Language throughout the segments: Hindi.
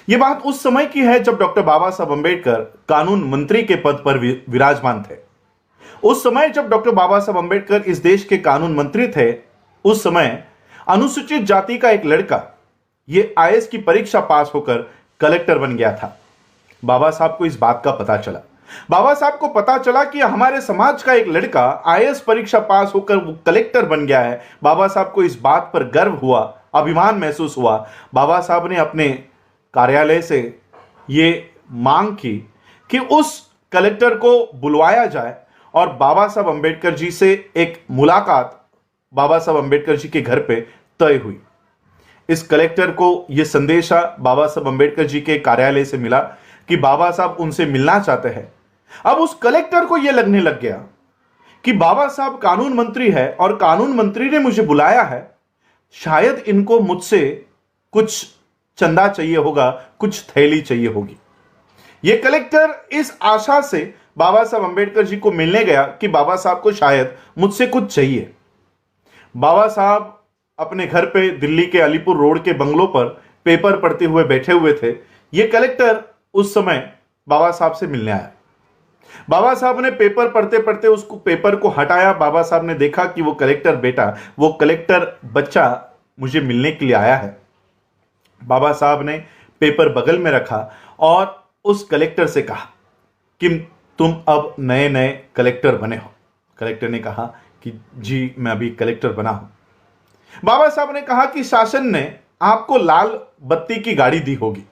यह बात उस समय की है जब डॉक्टर बाबा साहब अंबेडकर कानून मंत्री के पद पर विराजमान थे। उस समय जब डॉक्टर बाबा साहब अंबेडकर इस देश के कानून मंत्री थे, उस समय अनुसूचित जाति का एक लड़का ये आईएएस की परीक्षा पास होकर कलेक्टर बन गया था। बाबा साहब को इस बात का पता चला। बाबा साहब को पता चला कि हमारे समाज का एक लड़का आईएएस परीक्षा पास होकर वो कलेक्टर बन गया है। बाबा साहब को इस बात पर गर्व हुआ, अभिमान महसूस हुआ। बाबा साहब ने अपने कार्यालय से ये मांग की कि उस कलेक्टर को बुलवाया जाए और बाबा साहब अंबेडकर जी से एक मुलाकात बाबा साहब अंबेडकर जी के घर पे तय हुई। इस कलेक्टर को यह संदेशा बाबा साहब अंबेडकर जी के कार्यालय से मिला कि बाबा साहब उनसे मिलना चाहते हैं। अब उस कलेक्टर को यह लगने लग गया कि बाबा साहब कानून मंत्री है और कानून मंत्री ने मुझे बुलाया है, शायद इनको मुझसे कुछ चंदा चाहिए होगा, कुछ थैली चाहिए होगी। यह कलेक्टर इस आशा से बाबा साहब अंबेडकर जी को मिलने गया कि बाबा साहब को शायद मुझसे कुछ चाहिए। बाबा साहब अपने घर पे दिल्ली के अलीपुर रोड के बंगलों पर पेपर पढ़ते हुए बैठे हुए थे। यह कलेक्टर उस समय बाबा साहब से मिलने आया। बाबा साहब ने पेपर पढ़ते पढ़ते उसको पेपर को हटाया। बाबा साहब ने देखा कि वो कलेक्टर बेटा, वो कलेक्टर बच्चा मुझे मिलने के लिए आया है। बाबा साहब ने पेपर बगल में रखा और उस कलेक्टर से कहा कि तुम अब नए नए कलेक्टर बने हो। कलेक्टर ने कहा कि जी मैं अभी कलेक्टर बना हूं। बाबा साहब ने कहा कि शासन ने आपको लाल बत्ती की गाड़ी दी होगी।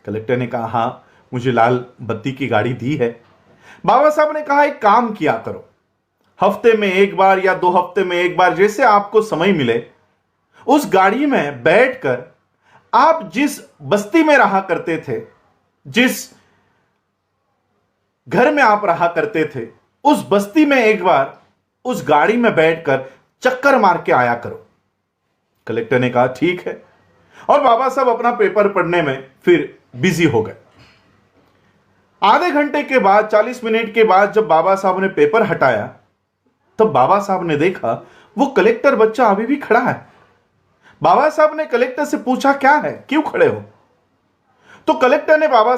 कलेक्टर ने कहा हां मुझे लाल बत्ती की गाड़ी दी है। बाबा साहब ने कहा एक काम किया करो, हफ्ते में एक बार या 2 हफ्ते में एक बार जैसे आपको समय मिले, उस गाड़ी में बैठकर आप जिस बस्ती में रहा करते थे, जिस घर में आप रहा करते थे, उस बस्ती में एक बार उस गाड़ी में बैठकर चक्कर मार के आया करो। कलेक्टर ने कहा ठीक है, और बाबा साहब अपना पेपर पढ़ने में फिर बिजी हो गए। आधे घंटे के बाद, 40 मिनट के बाद जब बाबा साहब ने पेपर हटाया, तब बाबा साहब ने देखा वो कलेक्टर बच्चा अभी भी खड़ा है। बाबा साहब ने कलेक्टर से पूछा क्या है, क्यों खड़े हो? तो कलेक्टर ने बाबा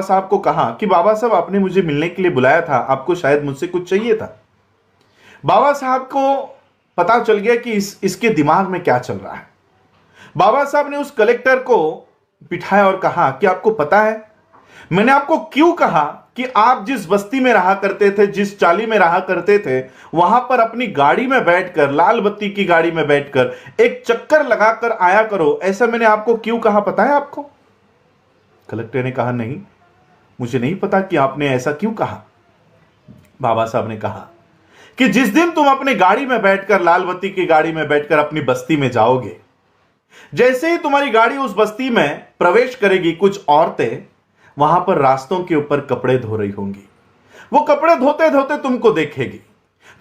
साहब को कहा कि बाबा साहब आपने मुझे मिलने के लिए बुलाया था, आपको शायद मुझसे कुछ चाहिए था। बाबा साहब को पता चल गया कि इसके दिमाग में क्या चल रहा है। बाबा साहब ने उस कलेक्टर को बिठाया और कहा कि आपको पता है मैंने आपको क्यों कहा कि आप जिस बस्ती में रहा करते थे, जिस चाली में रहा करते थे, वहां पर अपनी गाड़ी में बैठकर, लाल बत्ती की गाड़ी में बैठकर एक चक्कर लगाकर आया करो, ऐसा मैंने आपको क्यों कहा, पता है आपको? कलेक्टर ने कहा नहीं, मुझे नहीं पता कि आपने ऐसा क्यों कहा। बाबा साहब ने कहा कि जिस दिन तुम अपनी गाड़ी में बैठकर, लाल बत्ती की गाड़ी में बैठकर अपनी बस्ती में जाओगे, जैसे ही तुम्हारी गाड़ी उस बस्ती में प्रवेश करेगी, कुछ औरतें वहां पर रास्तों के ऊपर कपड़े धो रही होंगी। वो कपड़े धोते धोते तुमको देखेगी।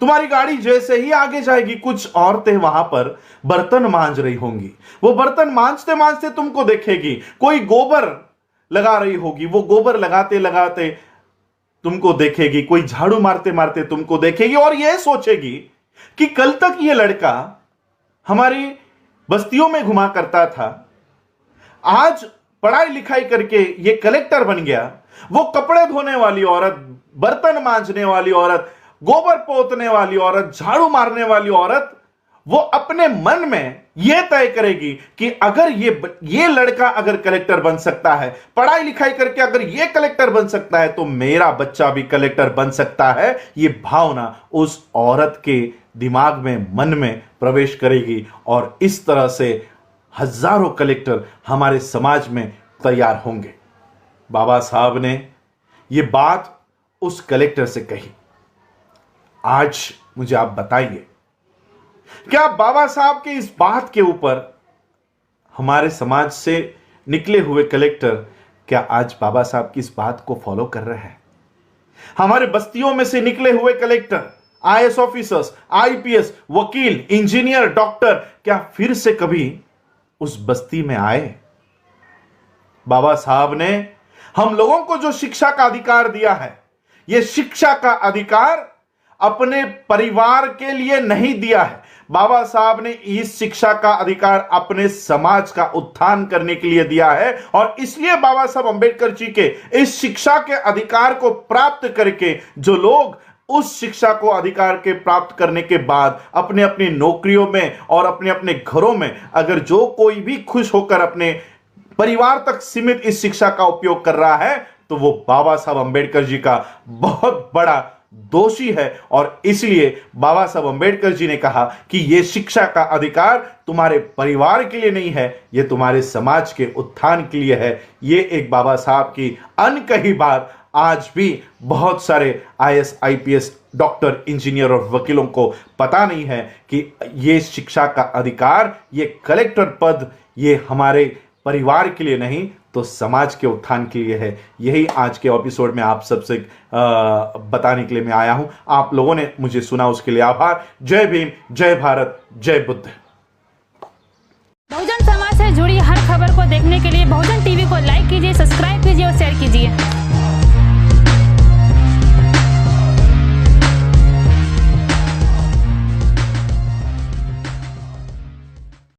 तुम्हारी गाड़ी जैसे ही आगे जाएगी, कुछ औरतें वहां पर बर्तन मांज रही होंगी। वो बर्तन मांजते मांजते तुमको देखेगी। कोई गोबर लगा रही होगी, वो गोबर लगाते लगाते तुमको देखेगी। कोई झाड़ू मारते मारते तुमको देखेगी और यह सोचेगी कि कल तक ये लड़का हमारी बस्तियों में घुमा करता था, आज पढ़ाई लिखाई करके ये कलेक्टर बन गया। वो कपड़े धोने वाली औरत, बर्तन मांजने वाली औरत, गोबर पोतने वाली औरत, झाड़ू मारने वाली औरत, वो अपने मन में यह तय करेगी कि अगर ये लड़का अगर कलेक्टर बन सकता है, पढ़ाई लिखाई करके अगर ये कलेक्टर बन सकता है, तो मेरा बच्चा भी कलेक्टर बन सकता है। ये भावना उस औरत के दिमाग में, मन में प्रवेश करेगी और इस तरह से हजारों कलेक्टर हमारे समाज में तैयार होंगे। बाबा साहब ने यह बात उस कलेक्टर से कही। आज मुझे आप बताइए, क्या बाबा साहब के इस बात के ऊपर हमारे समाज से निकले हुए कलेक्टर क्या आज बाबा साहब की इस बात को फॉलो कर रहे हैं? हमारे बस्तियों में से निकले हुए कलेक्टर, आईएएस ऑफिसर्स, आईपीएस, वकील, इंजीनियर, डॉक्टर, क्या फिर से कभी उस बस्ती में आए? बाबा साहब ने हम लोगों को जो शिक्षा का अधिकार दिया है, यह शिक्षा का अधिकार अपने परिवार के लिए नहीं दिया है, बाबा साहब ने इस शिक्षा का अधिकार अपने समाज का उत्थान करने के लिए दिया है और इसलिए बाबा साहब अंबेडकर जी के इस शिक्षा के अधिकार को प्राप्त करके जो लोग उस शिक्षा को अधिकार के प्राप्त करने के बाद अपने अपनी नौकरियों में और अपने अपने घरों में अगर जो कोई भी खुश होकर अपने परिवार तक सीमित इस शिक्षा का उपयोग कर रहा है तो वो बाबा साहब अंबेडकर जी का बहुत बड़ा दोषी है। और इसलिए बाबा साहब अंबेडकर जी ने कहा कि यह शिक्षा का अधिकार तुम्हारे परिवार के लिए नहीं है, यह तुम्हारे समाज के उत्थान के लिए है। यह एक बाबा साहब की अनकही बात आज भी बहुत सारे आईएएस आईपीएस डॉक्टर इंजीनियर और वकीलों को पता नहीं है कि यह शिक्षा का अधिकार, यह कलेक्टर पद, यह हमारे परिवार के लिए नहीं तो समाज के उत्थान के लिए है। यही आज के एपिसोड में आप सबसे बताने के लिए मैं आया हूं। आप लोगों ने मुझे सुना उसके लिए आभार। जय भीम, जय भारत, जय बुद्ध। बहुजन समाज से जुड़ी हर खबर को देखने के लिए बहुजन टीवी को लाइक कीजिए, सब्सक्राइब कीजिए और शेयर कीजिए।